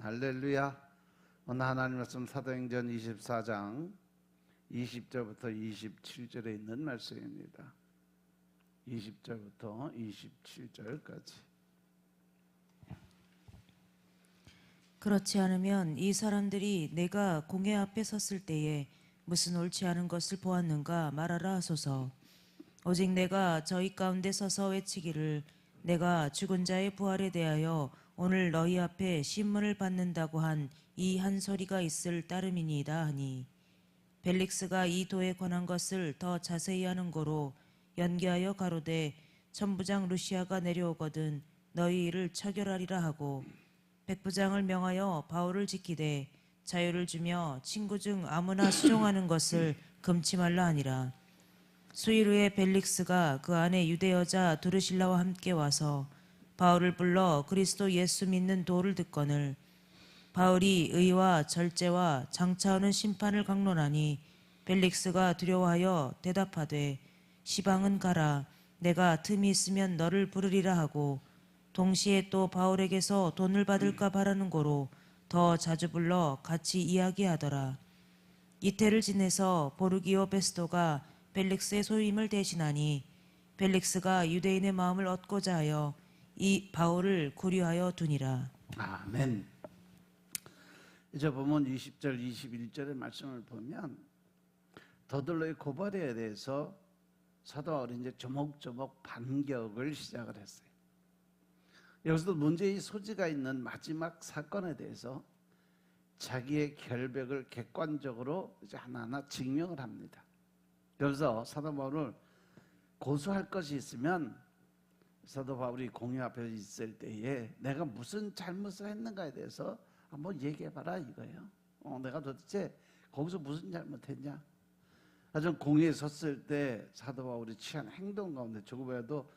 할렐루야. 오늘 하나님 말씀 사도행전 24장 20절부터 27절에 있는 말씀입니다. 20절부터 27절까지. 그렇지 않으면 이 사람들이 내가 공회 앞에 섰을 때에 무슨 옳지 않은 것을 보았는가 말하라 하소서. 오직 내가 저희 가운데 서서 외치기를 내가 죽은 자의 부활에 대하여 오늘 너희 앞에 신문을 받는다고 한 이 한 소리가 있을 따름이니이다 하니, 벨릭스가 이 도에 관한 것을 더 자세히 하는 고로 연기하여 가로되 천부장 루시아가 내려오거든 너희 이를 처결하리라 하고, 백부장을 명하여 바울을 지키되 자유를 주며 친구 중 아무나 수종하는 것을 금치 말라 하니라. 수일 후에 벨릭스가 그 안에 유대 여자 두르실라와 함께 와서 바울을 불러 그리스도 예수 믿는 도를 듣거늘, 바울이 의와 절제와 장차오는 심판을 강론하니 벨릭스가 두려워하여 대답하되 시방은 가라, 내가 틈이 있으면 너를 부르리라 하고, 동시에 또 바울에게서 돈을 받을까 바라는 고로 더 자주 불러 같이 이야기하더라. 이태를 지내서 보르기오 베스도가 벨릭스의 소임을 대신하니, 벨릭스가 유대인의 마음을 얻고자 하여 이 바울을 구류하여 두니라. 아멘. 이제 보면 20절 21절의 말씀을 보면 더들로의 고발에 대해서 사도 바울이 이제 조목조목 반격을 시작을 했어요. 여기서도 문제의 소지가 있는 마지막 사건에 대해서 자기의 결백을 객관적으로 이제 하나하나 증명을 합니다. 그래서 사도 바울을 고소할 것이 있으면 사도 바울이 공회 앞에 있을 때에 내가 무슨 잘못을 했는가에 대해서 한번 얘기해봐라 이거예요. 내가 도대체 거기서 무슨 잘못했냐. 하여튼 공회에 섰을 때 사도 바울이 취한 행동 가운데 조금이라도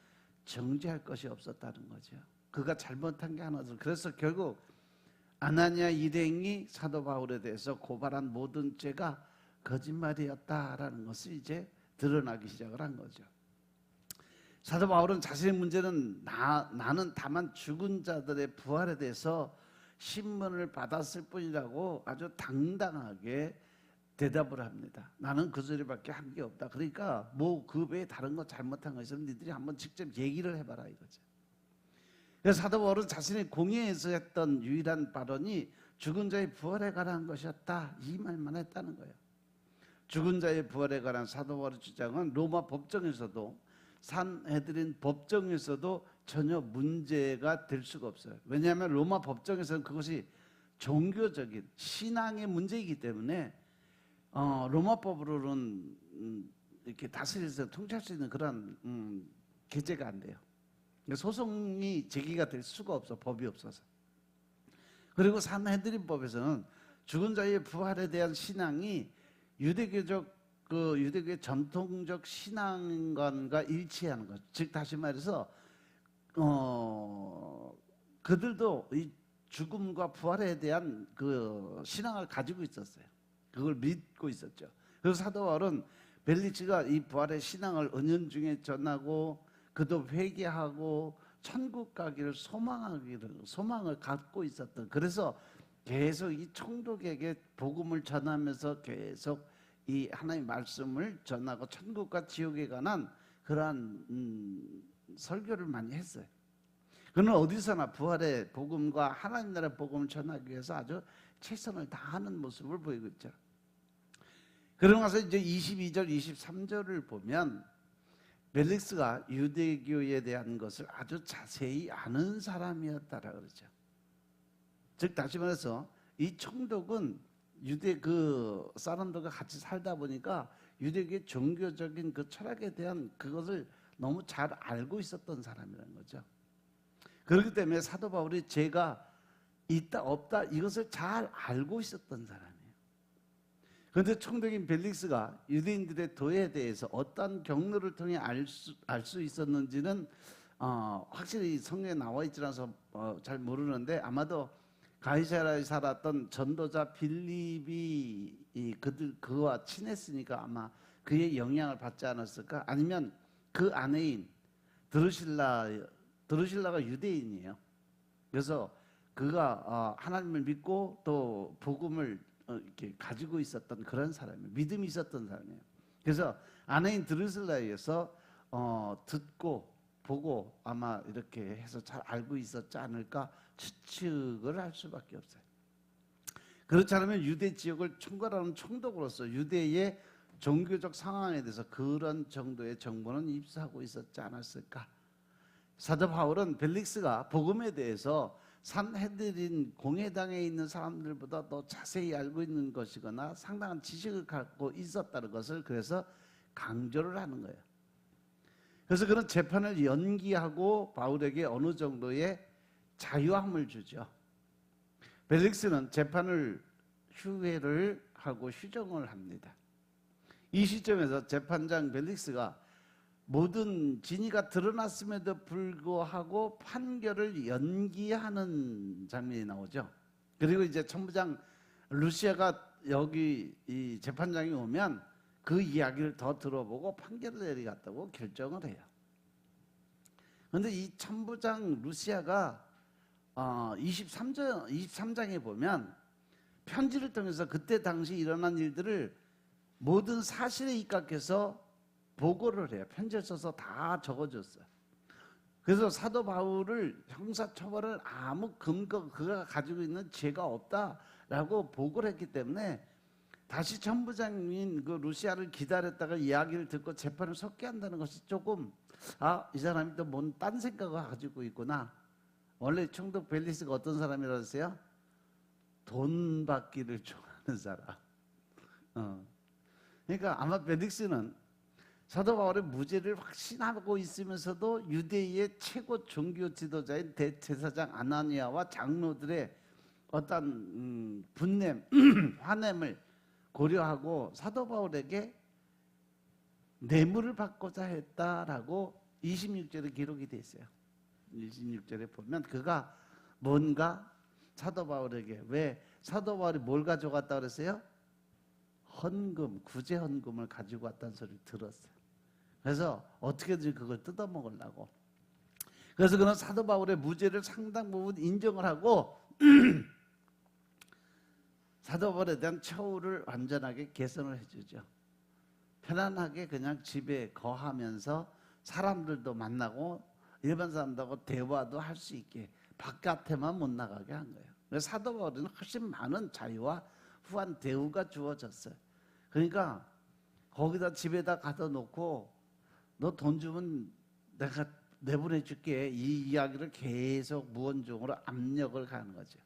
정죄할 것이 없었다는 거죠. 그가 잘못한 게 하나도. 그래서 결국 아나니아 일행이 사도 바울에 대해서 고발한 모든 죄가 거짓말이었다라는 것을 이제 드러나기 시작을 한 거죠. 사도 바울은 자신의 문제는 나는 다만 죽은 자들의 부활에 대해서 신문을 받았을 뿐이라고 아주 당당하게 대답을 합니다. 나는 그 소리밖에 한 게 없다. 그러니까 뭐 그 외에 다른 거 잘못한 거 있으면 니들이 한번 직접 얘기를 해봐라 이거죠. 그래서 사도 바울은 자신의 공회에서 했던 유일한 발언이 죽은 자의 부활에 관한 것이었다, 이 말만 했다는 거예요. 죽은 자의 부활에 관한 사도 바울의 주장은 로마 법정에서도 산헤드린 법정에서도 전혀 문제가 될 수가 없어요. 왜냐하면 로마 법정에서는 그것이 종교적인 신앙의 문제이기 때문에 로마법으로는 이렇게 다스려서 통치할 수 있는 그런 계제가 안 돼요. 소송이 제기가 될 수가 없어, 법이 없어서. 그리고 산헤드린 법에서는 죽은 자의 부활에 대한 신앙이 유대교의 전통적 신앙관과 일치하는 것. 즉 다시 말해서 그들도 이 죽음과 부활에 대한 그 신앙을 가지고 있었어요. 그걸 믿고 있었죠. 그래서 사도 바울은 벨릭스가 이 부활의 신앙을 은연중에 전하고 그도 회개하고 천국 가기를 소망을 갖고 있었던, 그래서 계속 이 총독에게 복음을 전하면서 계속 이 하나님의 말씀을 전하고 천국과 지옥에 관한 그러한 설교를 많이 했어요. 그는 어디서나 부활의 복음과 하나님 나라의 복음을 전하기 위해서 아주 최선을 다하는 모습을 보이고 있죠. 그러고 나서 이제 22절, 23절을 보면 벨릭스가 유대교에 대한 것을 아주 자세히 아는 사람이었다라 그러죠. 즉 다시 말해서 이 총독은 유대 그 사람들과 같이 살다 보니까 유대교의 종교적인 그 철학에 대한 그것을 너무 잘 알고 있었던 사람이라는 거죠. 그렇기 때문에 사도 바울이 죄가 있다 없다 이것을 잘 알고 있었던 사람이에요. 그런데 총독인 벨릭스가 유대인들의 도에 대해서 어떤 경로를 통해 알 수 있었는지는 확실히 성경에 나와 있지 않아서 잘 모르는데, 아마도 가이사라에 살았던 전도자 빌립이 그와 친했으니까 아마 그의 영향을 받지 않았을까? 아니면 그 아내인 드루실라가 유대인이에요. 그래서 그가 하나님을 믿고 또 복음을 이렇게 가지고 있었던 그런 사람이에요. 믿음이 있었던 사람이에요. 그래서 아내인 드루실라에서 듣고 보고 아마 이렇게 해서 잘 알고 있었지 않을까 추측을 할 수밖에 없어요. 그렇지 않으면 유대 지역을 총괄하는 총독으로서 유대의 종교적 상황에 대해서 그런 정도의 정보는 입수하고 있었지 않았을까. 사도 바울은 벨릭스가 복음에 대해서 산헤드린 공회당에 있는 사람들보다 더 자세히 알고 있는 것이거나 상당한 지식을 갖고 있었다는 것을 그래서 강조를 하는 거예요. 그래서 그런 재판을 연기하고 바울에게 어느 정도의 자유함을 주죠. 벨릭스는 재판을 휴회를 하고 휴정을 합니다. 이 시점에서 재판장 벨릭스가 모든 진위가 드러났음에도 불구하고 판결을 연기하는 장면이 나오죠. 그리고 이제 천부장 루시아가 여기 이 재판장이 오면 그 이야기를 더 들어보고 판결을 내리겠다고 결정을 해요. 그런데 이 천부장 루시아가 23장에 보면 편지를 통해서 그때 당시 일어난 일들을 모든 사실에 입각해서 보고를 해요. 편지를 써서 다 적어줬어요. 그래서 사도 바울을 형사처벌을 아무 근거 그가 가지고 있는 죄가 없다라고 보고를 했기 때문에 다시 천부장인 그 루시아를 기다렸다가 이야기를 듣고 재판을 섞게 한다는 것이 조금 이 사람이 또 뭔 딴 생각을 가지고 있구나. 원래 총독 벨리스가 어떤 사람이라고 했어요? 돈 받기를 좋아하는 사람. 그러니까 아마 벨릭스는 사도 바울의 무죄를 확신하고 있으면서도 유대의 최고 종교 지도자인 대제사장 아나니아와 장로들의 어떤 분냄, 화냄을 고려하고 사도 바울에게 뇌물을 받고자 했다라고 26절에 기록이 돼 있어요. 26절에 보면 그가 뭔가 사도 바울에게 왜 사도 바울이 뭘 가져갔다 그랬어요? 헌금, 구제 헌금을 가지고 왔다는 소리를 들었어요. 그래서 어떻게든 그걸 뜯어먹으려고. 그래서 그는 사도 바울의 무죄를 상당 부분 인정을 하고 사도 바울에 대한 처우를 완전하게 개선을 해주죠. 편안하게 그냥 집에 거하면서 사람들도 만나고 일반 사람들하고 대화도 할 수 있게 바깥에만 못 나가게 한 거예요. 그래서 사도 바울은 훨씬 많은 자유와 후한 대우가 주어졌어요. 그러니까 거기다 집에다 가둬 놓고 너 돈 주면 내가 내보내줄게 이 이야기를 계속 무언종으로 압력을 가는 거죠.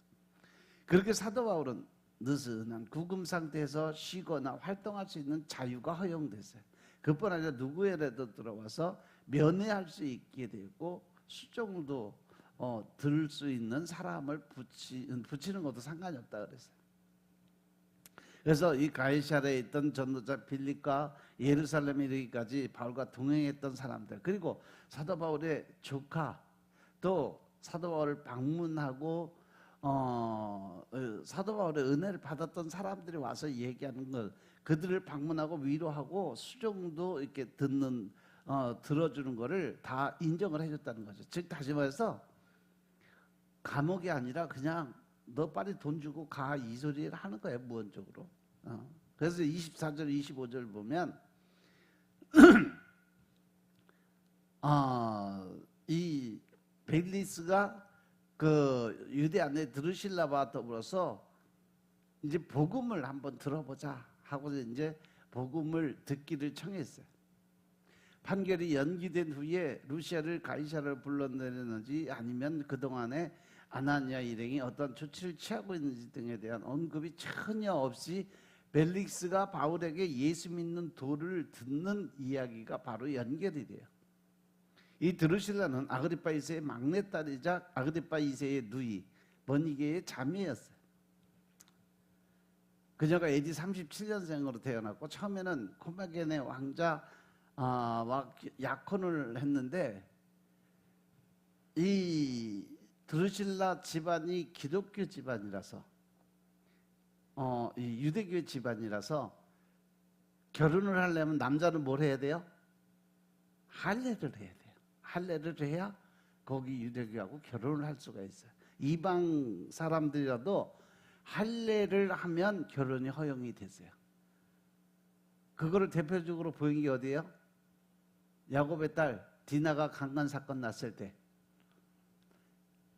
그렇게 사도 바울은 느슨한 구금 상태에서 쉬거나 활동할 수 있는 자유가 허용됐어요. 그뿐 아니라 누구에라도 들어와서 면회할 수 있게 되고 수종도 들 수 있는 사람을 붙이는 것도 상관이 없다 그랬어요. 그래서 이 가이사랴에 있던 전도자 빌립과 예루살렘에 이르기까지 바울과 동행했던 사람들, 그리고 사도 바울의 조카, 또 사도 바울을 방문하고 사도 바울의 은혜를 받았던 사람들이 와서 얘기하는 것, 그들을 방문하고 위로하고 수종도 이렇게 들어주는 거를 다 인정을 해줬다는 거죠. 즉 다시 말해서 감옥이 아니라 그냥 너 빨리 돈 주고 가 이 소리를 하는 거예요, 무언적으로. 그래서 24절 25절 보면 이 벨리스가 그 유대 안에 드루실라와 더불어서 이제 복음을 한번 들어보자 하고 이제 복음을 듣기를 청했어요. 판결이 연기된 후에 루시아를 가이사를 불러내렸는지 아니면 그동안에 아나니아 일행이 어떤 조치를 취하고 있는지 등에 대한 언급이 전혀 없이 벨릭스가 바울에게 예수 믿는 도를 듣는 이야기가 바로 연결이 돼요. 이 드루실라는 아그리파 2세의 막내딸이자 아그리파 2세의 누이 머니게의 자매였어요. 그녀가 AD 37년생으로 태어났고 처음에는 코마겐의 왕자와 약혼을 했는데 이 드루실라 집안이 기독교 집안이라서 이 유대교 집안이라서 결혼을 하려면 남자는 뭘 해야 돼요? 할례를 해야 돼요. 할례를 해야 거기 유대교하고 결혼을 할 수가 있어요. 이방 사람들이라도 할례를 하면 결혼이 허용이 됐어요. 그거를 대표적으로 보인 게 어디예요? 야곱의 딸 디나가 강간 사건 났을 때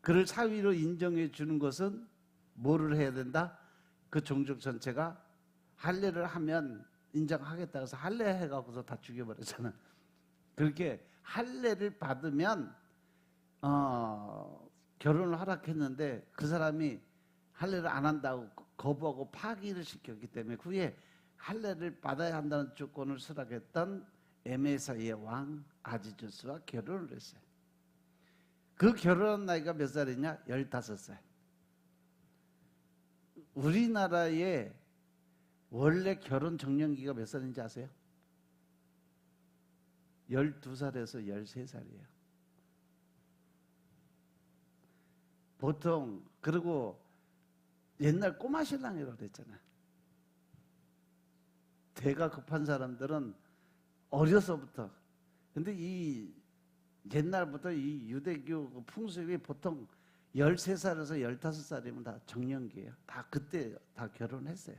그를 사위로 인정해 주는 것은 뭐를 해야 된다? 그 종족 전체가 할례를 하면 인정하겠다 해서 할례 해갖고서 다 죽여버렸잖아. 그렇게 할례를 받으면 결혼을 허락했는데 그 사람이 할례를 안 한다고 거부하고 파기를 시켰기 때문에 후에 할례를 받아야 한다는 조건을 수락했던 에메사의 왕 아지주스와 결혼을 했어요. 그 결혼한 나이가 몇 살이냐? 15살. 우리나라의 원래 결혼 정년기가 몇 살인지 아세요? 12살에서 13살이에요. 보통 그리고 옛날 꼬마 신랑이라고 그랬잖아요. 대가 급한 사람들은 어려서부터 근데 이 옛날부터 이 유대교 풍습이 보통 13살에서 15살이면 다 정년기예요. 다 그때 다 결혼했어요.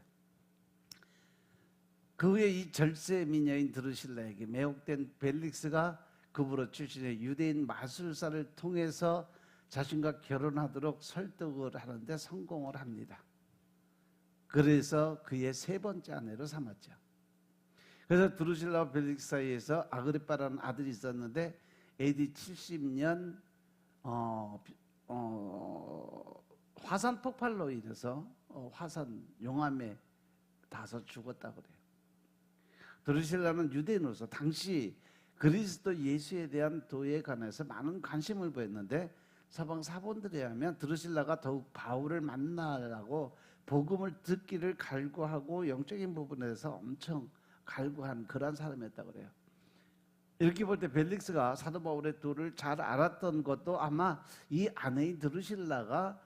그 후에 이 절세 미녀인 드루실라에게 매혹된 벨릭스가 그부로 출신의 유대인 마술사를 통해서 자신과 결혼하도록 설득을 하는데 성공을 합니다. 그래서 그의 세 번째 아내로 삼았죠. 그래서 드루실라와 벨릭스 사이에서 아그리빠라는 아들이 있었는데 AD 70년 화산 폭발로 인해서 화산 용암에 닿아서 죽었다고 그래요. 드루실라는 유대인으로서 당시 그리스도 예수에 대한 도에 관해서 많은 관심을 보였는데 서방 사본들에 의하면 드루실라가 더욱 바울을 만나라고 복음을 듣기를 갈구하고 영적인 부분에서 엄청 갈구한 그런 사람이었다고 그래요. 이렇게 볼 때 벨릭스가 사도 바울의 도를 잘 알았던 것도 아마 이 아내인 드루실라가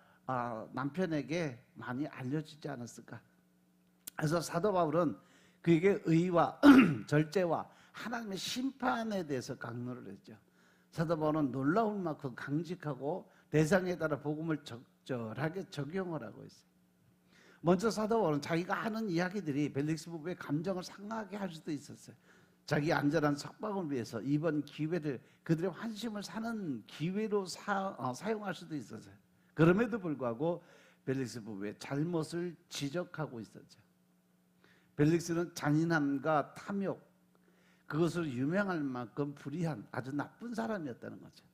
남편에게 많이 알려주지 않았을까. 그래서 사도 바울은 그에게 의와 절제와 하나님의 심판에 대해서 강론을 했죠. 사도 바울은 놀라울 만큼 강직하고 대상에 따라 복음을 적절하게 적용을 하고 있어요. 먼저 사도 바울은 자기가 하는 이야기들이 벨릭스 부부의 감정을 상하게 할 수도 있었어요. 자기 안전한 석방을 위해서 이번 기회를 그들의 환심을 사는 기회로 사용할 수도 있었어요. 그럼에도 불구하고 벨릭스 부부의 잘못을 지적하고 있었죠. 벨릭스는 잔인함과 탐욕, 그것으로 유명할 만큼 불의한 아주 나쁜 사람이었다는 거죠.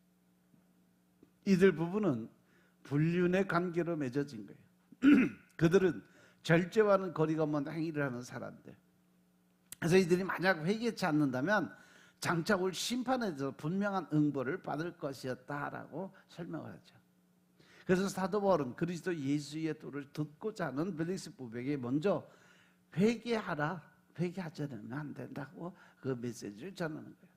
이들 부부는 불륜의 관계로 맺어진 거예요. 그들은 절제와는 거리가 먼 행위를 하는 사람들. 그래서 이들이 만약 회개치 않는다면 장차 올 심판에 대해서 분명한 응보를 받을 것이었다라고 설명을 하죠. 그래서 사도 바울은 그리스도 예수의 도를 듣고자 하는 벨릭스 부부에게 먼저 회개하라, 회개하지 않으면 안 된다고 그 메시지를 전하는 거예요.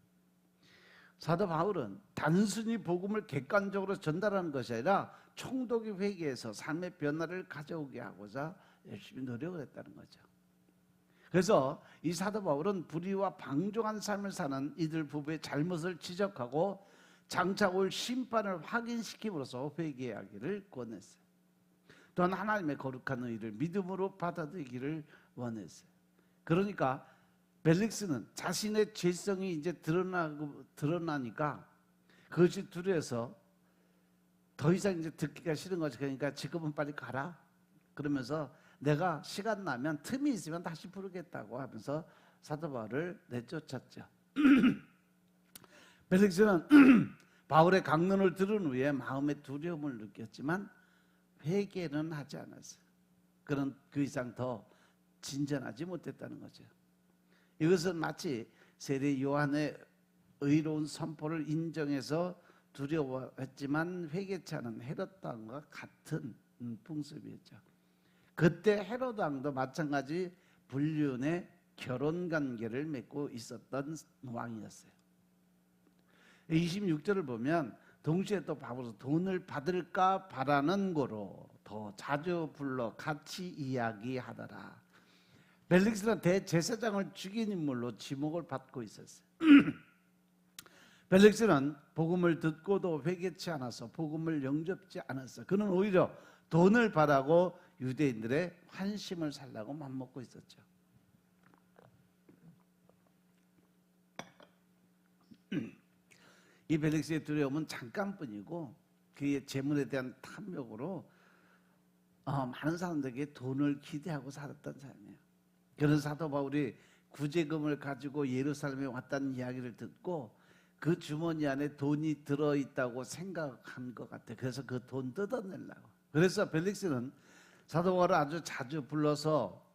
사도 바울은 단순히 복음을 객관적으로 전달하는 것이 아니라 총독이 회개해서 삶의 변화를 가져오게 하고자 열심히 노력을 했다는 거죠. 그래서 이 사도 바울은 불의와 방종한 삶을 사는 이들 부부의 잘못을 지적하고 장차 올 심판을 확인시킴으로써 회개하기를 권했어요. 또한 하나님의 거룩한 의를 믿음으로 받아들이기를 원했어요. 그러니까 벨릭스는 자신의 죄성이 이제 드러나니까 그것이 두려워서 더 이상 이제 듣기가 싫은 거지. 그러니까 지금은 빨리 가라. 그러면서 내가 시간 나면 틈이 있으면 다시 부르겠다고 하면서 사도 바울을 내쫓았죠. 벨릭스는 바울의 강론을 들은 후에 마음의 두려움을 느꼈지만 회개는 하지 않았어요. 그는 그 이상 더 진전하지 못했다는 거죠. 이것은 마치 세례 요한의 의로운 선포를 인정해서 두려워했지만 회개치 않은 헤롯 왕과 같은 풍습이었죠. 그때 헤롯 왕도 마찬가지 불륜의 결혼 관계를 맺고 있었던 왕이었어요. 26절을 보면 동시에 또 바울은 돈을 받을까 바라는 거로 더 자주 불러 같이 이야기하더라. 벨릭스는 대제사장을 죽인 인물로 지목을 받고 있었어요. 벨릭스는 복음을 듣고도 회개치 않아서 복음을 영접지 않았어. 그는 오히려 돈을 바라고 유대인들의 환심을 살라고 맘먹고 있었죠. 이 벨릭스의 두려움은 잠깐뿐이고 그의 재물에 대한 탐욕으로 많은 사람들에게 돈을 기대하고 살았던 사람이에요. 그런 사도 바울이 구제금을 가지고 예루살렘에 왔다는 이야기를 듣고 그 주머니 안에 돈이 들어있다고 생각한 것 같아요. 그래서 그 돈 뜯어내려고. 그래서 벨릭스는 사도 바울을 아주 자주 불러서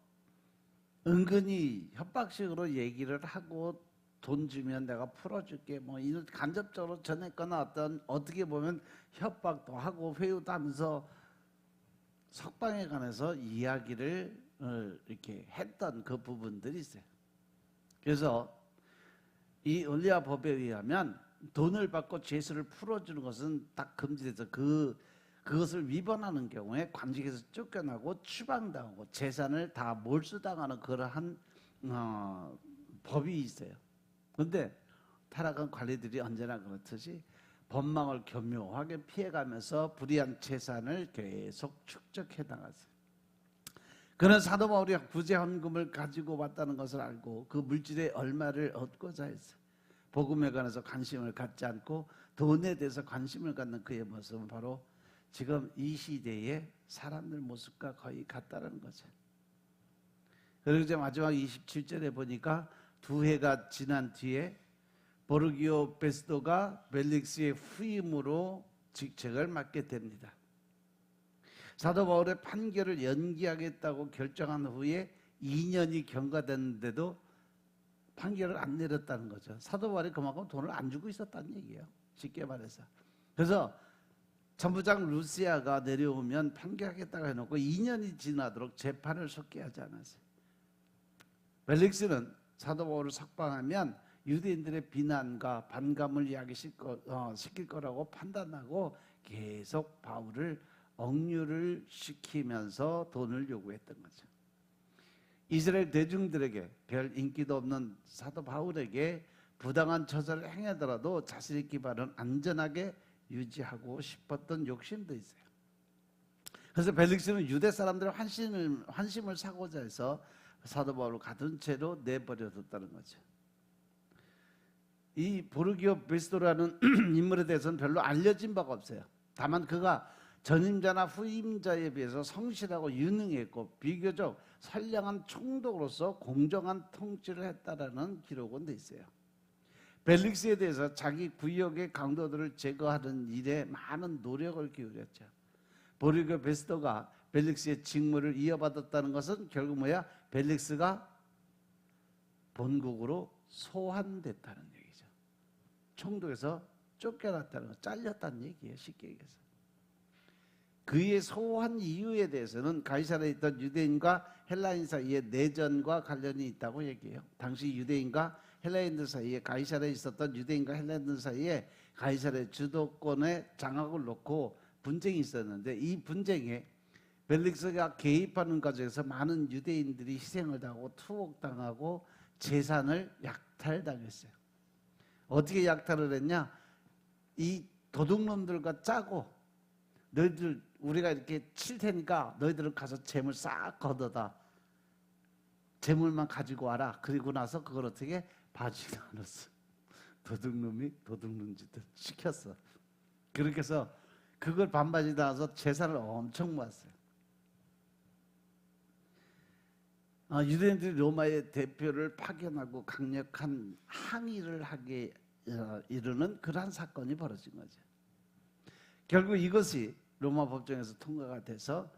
은근히 협박식으로 얘기를 하고 돈 주면 내가 풀어줄게 뭐 이런 간접적으로 전했거나 어떻게 보면 협박도 하고 회유도 하면서 석방에 관해서 이야기를 이렇게 했던 그 부분들이 있어요. 그래서 이 엘리야 법에 의하면 돈을 받고 죄수를 풀어주는 것은 딱 금지돼서 그것을 위반하는 경우에 관직에서 쫓겨나고 추방당하고 재산을 다 몰수당하는 그러한 법이 있어요. 그런데 타락한 관리들이 언제나 그렇듯이 법망을 교묘하게 피해가면서 불의한 재산을 계속 축적해 나갔어요. 그는 사도 바울이 구제 헌금을 가지고 왔다는 것을 알고 그 물질의 얼마를 얻고자 했어요. 복음에 관해서 관심을 갖지 않고 돈에 대해서 관심을 갖는 그의 모습은 바로 지금 이 시대의 사람들 모습과 거의 같다는 거죠. 그리고 이제 마지막 27절에 보니까 두 해가 지난 뒤에 보르기오 베스도가 벨릭스의 후임으로 직책을 맡게 됩니다. 사도 바울의 판결을 연기하겠다고 결정한 후에 2년이 경과됐는데도 판결을 안 내렸다는 거죠. 사도 바울이 그만큼 돈을 안 주고 있었다는 얘기예요. 쉽게 말해서. 그래서 천부장 루시아가 내려오면 판결하겠다고 해놓고 2년이 지나도록 재판을 속게 하지 않았어요. 벨릭스는 사도 바울을 석방하면 유대인들의 비난과 반감을 야기시킬 거라고 판단하고 계속 바울을 억류를 시키면서 돈을 요구했던 거죠. 이스라엘 대중들에게 별 인기도 없는 사도 바울에게 부당한 처사를 행하더라도 자신의 기반은 안전하게 유지하고 싶었던 욕심도 있어요. 그래서 벨릭스는 유대 사람들의 환심을 사고자 해서 사도 바울을 가둔 채로 내버려뒀다는 거죠. 이 보르기오 베스도라는 인물에 대해서는 별로 알려진 바가 없어요. 다만 그가 전임자나 후임자에 비해서 성실하고 유능했고 비교적 선량한 총독으로서 공정한 통치를 했다라는 기록은 돼 있어요. 벨릭스에 대해서 자기 구역의 강도들을 제거하는 일에 많은 노력을 기울였죠. 보르기오 베스도가 벨릭스의 직무를 이어받았다는 것은 결국 뭐야? 벨릭스가 본국으로 소환됐다는 얘기죠. 총독에서 쫓겨났다는 거, 잘렸다는 얘기예요. 쉽게 얘기해서. 그의 소환 이유에 대해서는 가이사라에 있던 유대인과 헬라인 사이에 내전과 관련이 있다고 얘기해요. 당시 유대인과 헬라인들 사이에 가이사라에 있었던 유대인과 헬라인들 사이에 가이사라의 주도권에 장악을 놓고 분쟁이 있었는데 이 분쟁에 벨릭스가 개입하는 과정에서 많은 유대인들이 희생을 당하고 투옥당하고 재산을 약탈당했어요. 어떻게 약탈을 했냐? 이 도둑놈들과 짜고 너희들 우리가 이렇게 칠 테니까 너희들은 가서 재물 싹 걷어다. 재물만 가지고 와라. 그리고 나서 그걸 어떻게 바지 나눴어. 도둑놈이 도둑놈 짓을 시켰어. 그렇게 해서 그걸 반바지 나눠서 재산을 엄청 모았어요. 유대인들이 로마의 대표를 파견하고 강력한 항의를 하게 이르는 그러한 사건이 벌어진 거죠. 결국 이것이 로마 법정에서 통과가 돼서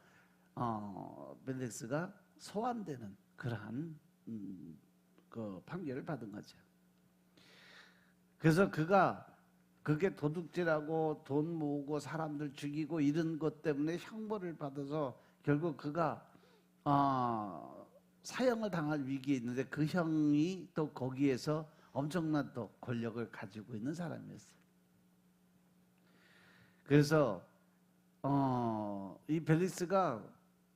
벨릭스가 소환되는 그러한 그 판결을 받은 거죠. 그래서 그게 도둑질하고 돈 모으고 사람들 죽이고 이런 것 때문에 형벌을 받아서 결국 그가 사형을 당할 위기에 있는데 그 형이 또 거기에서 엄청난 또 권력을 가지고 있는 사람이었어요. 그래서 이 벨릭스가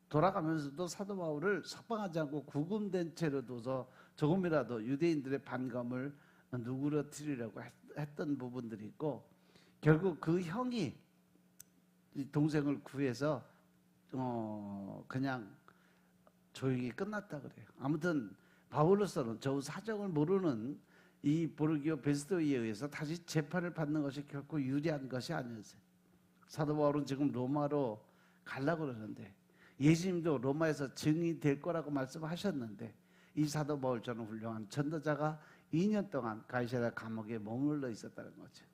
돌아가면서도 사도 바울을 석방하지 않고 구금된 채로 둬서 조금이라도 유대인들의 반감을 누그러뜨리려고 했던 부분들이 있고 결국 그 형이 이 동생을 구해서 그냥 조용히 끝났다 그래요. 아무튼 바울로서는 저 사정을 모르는 이 보르기오 베스토에 의해서 다시 재판을 받는 것이 결코 유리한 것이 아니었어요. 사도 바울은 지금 로마로 가려고 그러는데 예수님도 로마에서 증이 될 거라고 말씀하셨는데 이 사도 바울처럼 훌륭한 전도자가 2년 동안 가이사랴 감옥에 머물러 있었다는 거죠.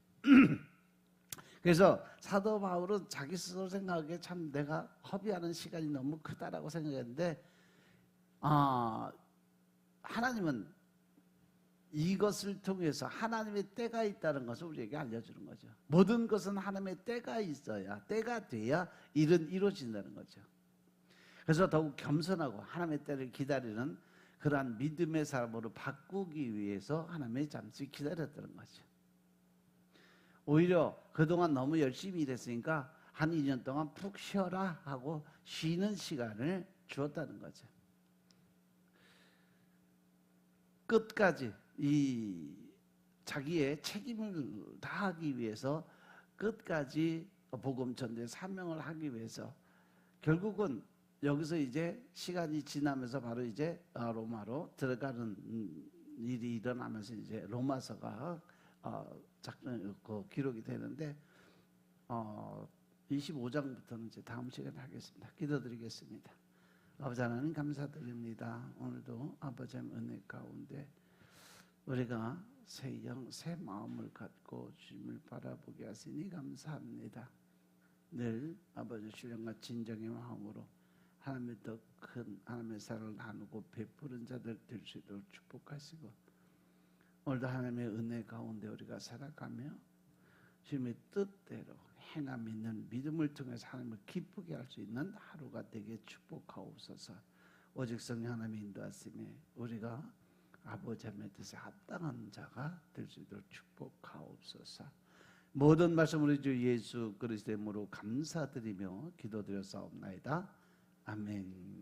그래서 사도 바울은 자기 스스로 생각하기에 참 내가 허비하는 시간이 너무 크다라고 생각했는데 하나님은 이것을 통해서 하나님의 때가 있다는 것을 우리에게 알려주는 거죠. 모든 것은 하나님의 때가 있어야, 때가 돼야 일은 이루어진다는 거죠. 그래서 더욱 겸손하고 하나님의 때를 기다리는 그러한 믿음의 사람으로 바꾸기 위해서 하나님의 잠시 기다렸다는 거죠. 오히려 그동안 너무 열심히 일했으니까 한 2년 동안 푹 쉬어라 하고 쉬는 시간을 주었다는 거죠. 끝까지 이 자기의 책임을 다하기 위해서 끝까지 복음 전도의 사명을 하기 위해서 결국은 여기서 이제 시간이 지나면서 바로 이제 로마로 들어가는 일이 일어나면서 이제 로마서가 기록이 되는데 25장부터는 이제 다음 시간에 하겠습니다. 기도드리겠습니다. 아버지 하나님 감사드립니다. 오늘도 아버지 은혜 가운데 우리가 새 영, 새 마음을 갖고 주님을 바라보게 하시니 감사합니다. 늘 아버지 신령과 진정의 마음으로 하나님의 더 큰 하나님의 사랑을 나누고 베푸는 자들 될 수 있도록 축복하시고 오늘도 하나님의 은혜 가운데 우리가 살아가며 주님의 뜻대로 행함 있는 믿음을 통해서 하나님을 기쁘게 할 수 있는 하루가 되게 축복하옵소서. 오직 성령 하나님의 인도하심에 우리가 아버지 하나님의 뜻에 합당한 자가 될 수 있도록 축복하옵소서. 모든 말씀 우리 주 예수 그리스도의 이름으로 감사드리며 기도드렸사옵나이다. 아멘.